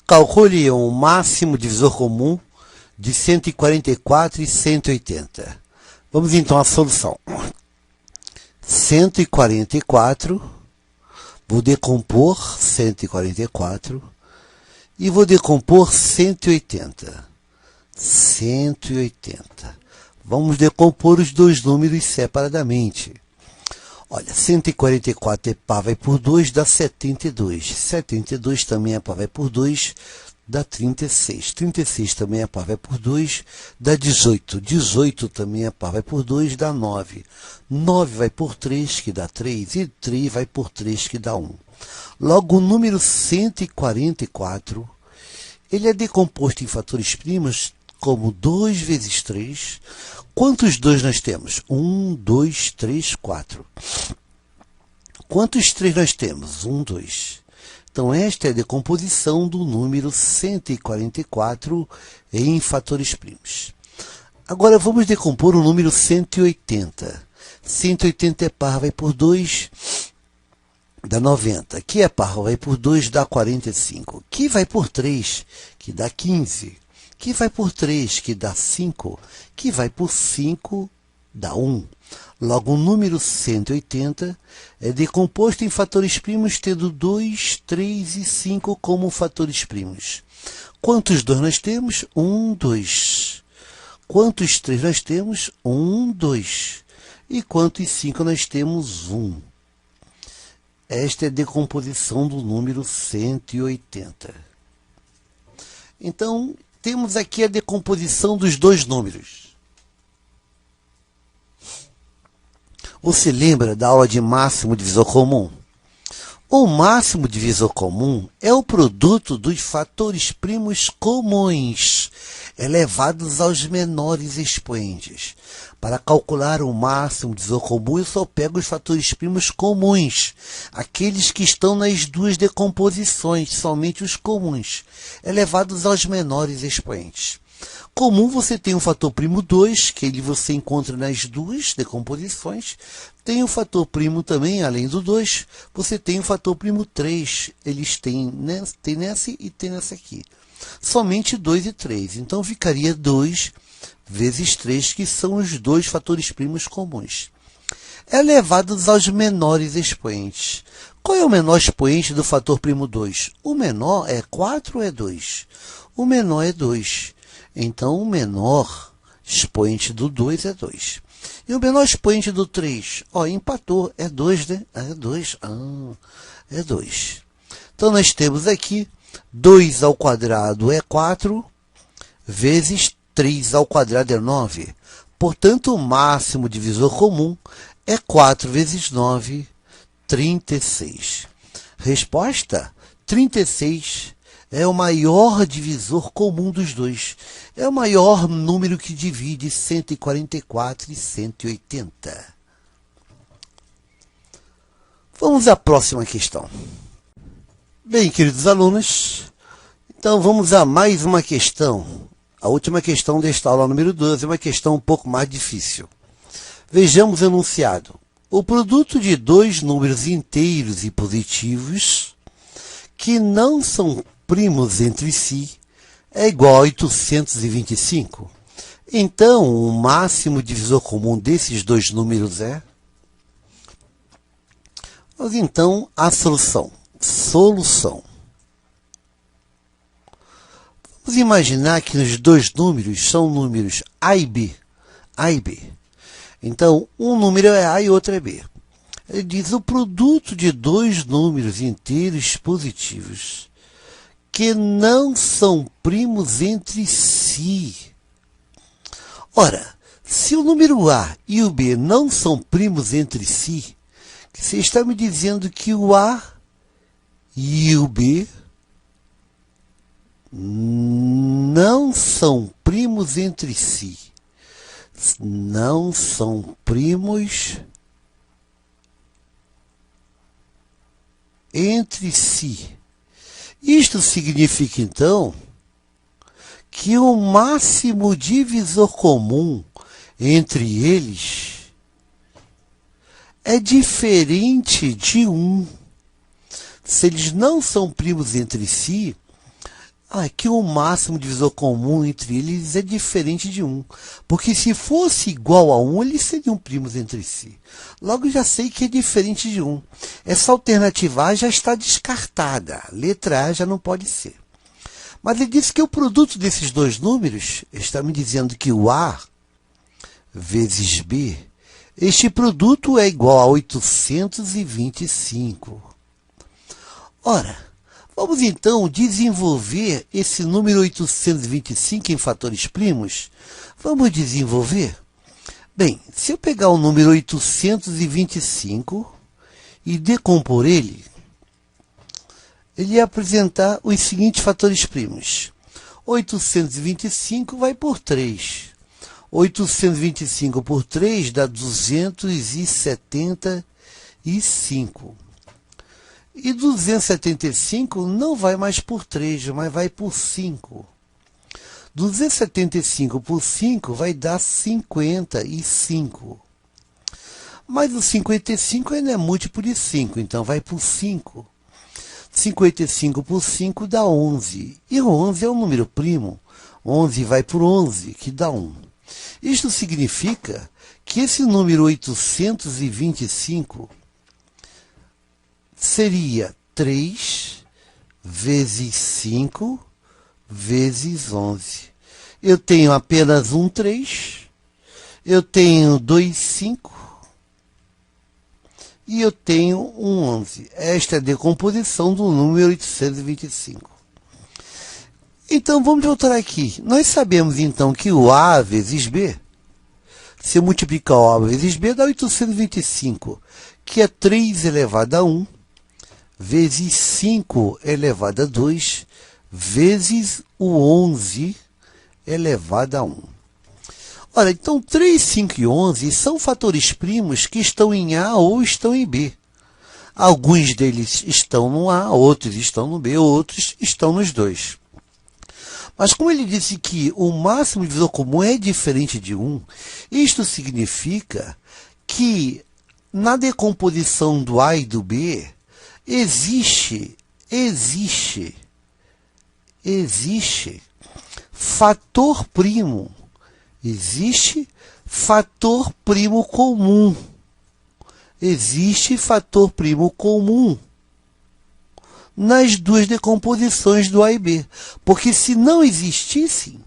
Calcule o máximo divisor comum de 144 e 180. Vamos então à solução. 144, vou decompor 144 e vou decompor 180. 180. Vamos decompor os dois números separadamente. Olha, 144 é par vai por 2, dá 72. 72 também é par vai por 2, dá 36. 36 também é par vai por 2, dá 18. 18 também é par vai por 2, dá 9. 9 vai por 3, que dá 3. E 3 vai por 3, que dá 1. Logo, o número 144, ele é decomposto em fatores primos como 2 vezes 3. Quantos 2 nós temos? 1, 2, 3, 4. Quantos 3 nós temos? 1, 2. Então, esta é a decomposição do número 144 em fatores primos. Agora, vamos decompor o número 180. 180 é par, vai por 2, dá 90. Que é par, vai por 2, dá 45. Que vai por 3, que dá 15. Que vai por 3, que dá 5, que vai por 5, dá 1. Logo, o número 180 é decomposto em fatores primos, tendo 2, 3 e 5 como fatores primos. Quantos 2 nós temos? 1, 2. Quantos 3 nós temos? 1, 2. E quantos 5 nós temos? 1. Esta é a decomposição do número 180. Então, temos aqui a decomposição dos dois números. Você lembra da aula de máximo divisor comum? O máximo divisor comum é o produto dos fatores primos comuns, elevados aos menores expoentes. Para calcular o máximo divisor comum, eu só pego os fatores primos comuns, aqueles que estão nas duas decomposições, somente os comuns, elevados aos menores expoentes. Comum, você tem o fator primo 2, que ele você encontra nas duas decomposições. Tem o fator primo também, além do 2, você tem o fator primo 3. Eles têm nessa e tem nessa aqui. Somente 2 e 3. Então, ficaria 2 vezes 3, que são os dois fatores primos comuns. Elevados aos menores expoentes. Qual é o menor expoente do fator primo 2? O menor é 4 ou é 2? O menor é 2. Então, o menor expoente do 2 é 2. E o menor expoente do 3? Ó, empatou. É 2, né? É 2. É 2. Então, nós temos aqui 2 ao quadrado é 4, vezes 3 ao quadrado é 9. Portanto, o máximo divisor comum é 4 vezes 9, 36. Resposta: 36 é o maior divisor comum dos dois. É o maior número que divide 144 e 180. Vamos à próxima questão. Bem, queridos alunos, então vamos a mais uma questão. A última questão desta aula número 12 é uma questão um pouco mais difícil. Vejamos o enunciado. O produto de dois números inteiros e positivos que não são primos entre si é igual a 825. Então, o máximo divisor comum desses dois números é... Mas então, a solução. Solução. Vamos imaginar que os dois números são números A e B. A e B. Então, um número é A e outro é B. Ele diz o produto de dois números inteiros positivos que não são primos entre si. Ora, se o número A e o B não são primos entre si, você está me dizendo que o A e o B não são primos entre si. Não são primos entre si. Isto significa, então, que o máximo divisor comum entre eles é diferente de 1. Se eles não são primos entre si, que o máximo divisor comum entre eles é diferente de 1. Porque se fosse igual a 1, eles seriam primos entre si. Logo, já sei que é diferente de 1. Essa alternativa A já está descartada. Letra A já não pode ser. Mas ele disse que o produto desses dois números está me dizendo que o A vezes B, este produto é igual a 825. Ora, vamos então desenvolver esse número 825 em fatores primos? Vamos desenvolver? Bem, se eu pegar o número 825 e decompor ele ia apresentar os seguintes fatores primos. 825 vai por 3. 825 por 3 dá 275. E 275 não vai mais por 3, mas vai por 5. 275 por 5 vai dar 55. Mas o 55 ainda é múltiplo de 5, então vai por 5. 55 por 5 dá 11. E o 11 é um número primo. 11 vai por 11, que dá 1. Isto significa que esse número 825 seria 3 vezes 5 vezes 11. Eu tenho apenas um 3, eu tenho 2 5 e eu tenho um 11. Esta é a decomposição do número 825. Então, vamos voltar aqui. Nós sabemos, então, que o A vezes B, se eu multiplicar o A vezes B, dá 825, que é 3 elevado a 1, vezes 5 elevado a 2, vezes o 11 elevado a 1. Ora, então 3, 5 e 11 são fatores primos que estão em A ou estão em B. Alguns deles estão no A, outros estão no B, outros estão nos dois. Mas como ele disse que o máximo divisor comum é diferente de 1, isto significa que na decomposição do A e do B, existe fator primo. Existe fator primo comum. Existe fator primo comum nas duas decomposições do A e B. Porque se não existisse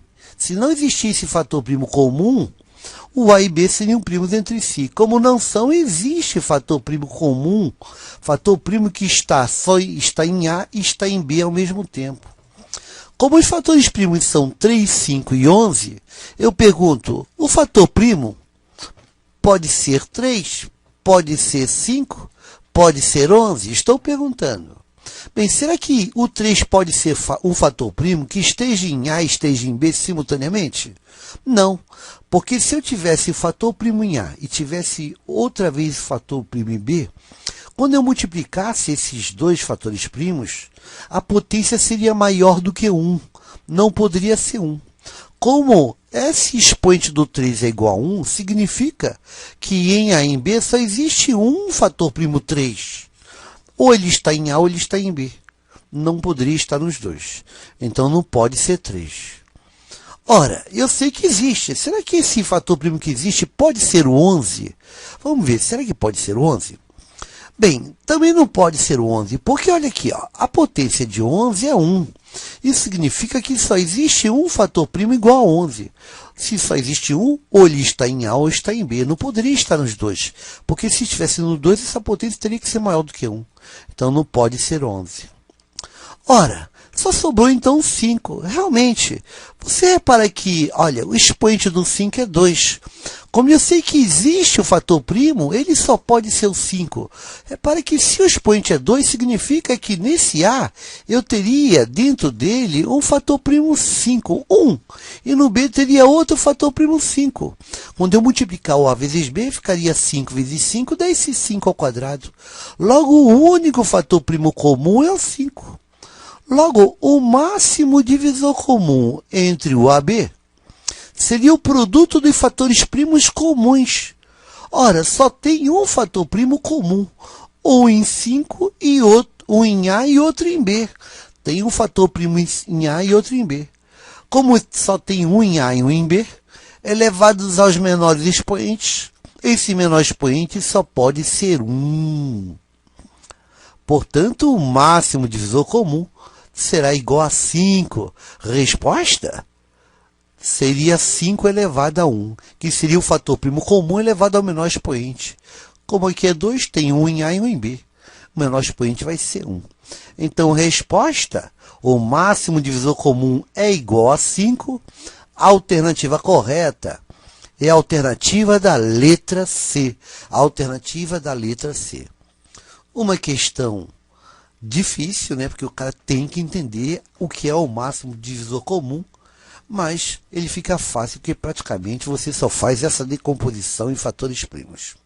fator primo comum, o A e B seriam primos entre si. Como não são, existe fator primo comum, fator primo que está em A e está em B ao mesmo tempo. Como os fatores primos são 3, 5 e 11, eu pergunto, o fator primo pode ser 3, pode ser 5, pode ser 11? Estou perguntando. Bem, será que o 3 pode ser um fator primo que esteja em A e esteja em B simultaneamente? Não, porque se eu tivesse o fator primo em A e tivesse outra vez o fator primo em B, quando eu multiplicasse esses dois fatores primos, a potência seria maior do que 1. Não poderia ser 1. Como esse expoente do 3 é igual a 1, significa que em A e em B só existe um fator primo 3. Ou ele está em A ou ele está em B. Não poderia estar nos dois. Então não pode ser 3. Ora, eu sei que existe. Será que esse fator primo que existe pode ser o 11? Vamos ver, será que pode ser o 11? Bem, também não pode ser o 11, porque olha aqui, ó, a potência de 11 é 1. Isso significa que só existe um fator primo igual a 11. Se só existe um, ou ele está em A ou está em B. Não poderia estar nos dois, porque se estivesse no 2, essa potência teria que ser maior do que 1. Então não pode ser 11. Ora, só sobrou então 5. Realmente, você repara que, olha, o expoente do 5 é 2. Como eu sei que existe o fator primo, ele só pode ser o 5. Repara que se o expoente é 2, significa que nesse A eu teria dentro dele um fator primo 5, 1. E no B teria outro fator primo 5. Quando eu multiplicar o A vezes B, ficaria 5 vezes 5, dá esse 5 ao quadrado. Logo, o único fator primo comum é o 5. Logo, o máximo divisor comum entre o AB seria o produto dos fatores primos comuns. Ora, só tem um fator primo comum, um em 5 e outro, um em A e outro em B. Tem um fator primo em A e outro em B. Como só tem um em A e um em B, elevados aos menores expoentes, esse menor expoente só pode ser 1. Portanto, o máximo divisor comum será igual a 5. Resposta? Seria 5 elevado a 1, que seria o fator primo comum elevado ao menor expoente. Como aqui é 2, tem um em A e um em B. O menor expoente vai ser 1. Então, resposta, o máximo divisor comum é igual a 5. A alternativa correta é a alternativa da letra C. A alternativa da letra C. Uma questão difícil, né? Porque o cara tem que entender o que é o máximo divisor comum, mas ele fica fácil porque praticamente você só faz essa decomposição em fatores primos.